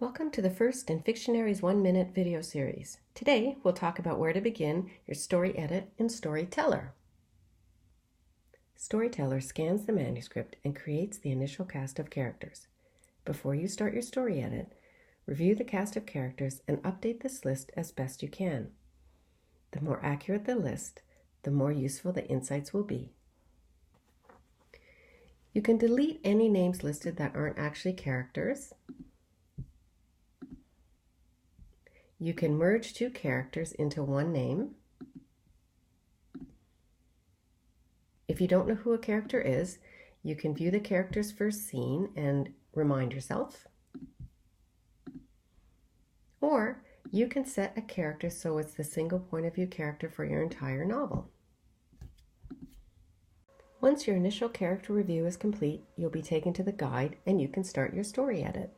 Welcome to the first in Fictionary's 1-minute video series. Today, we'll talk about where to begin your story edit in StoryTeller. StoryTeller scans the manuscript and creates the initial cast of characters. Before you start your story edit, review the cast of characters and update this list as best you can. The more accurate the list, the more useful the insights will be. You can delete any names listed that aren't actually characters. You can merge two characters into one name. If you don't know who a character is, you can view the character's first scene and remind yourself. Or you can set a character so it's the single point of view character for your entire novel. Once your initial character review is complete, you'll be taken to the guide and you can start your story edit.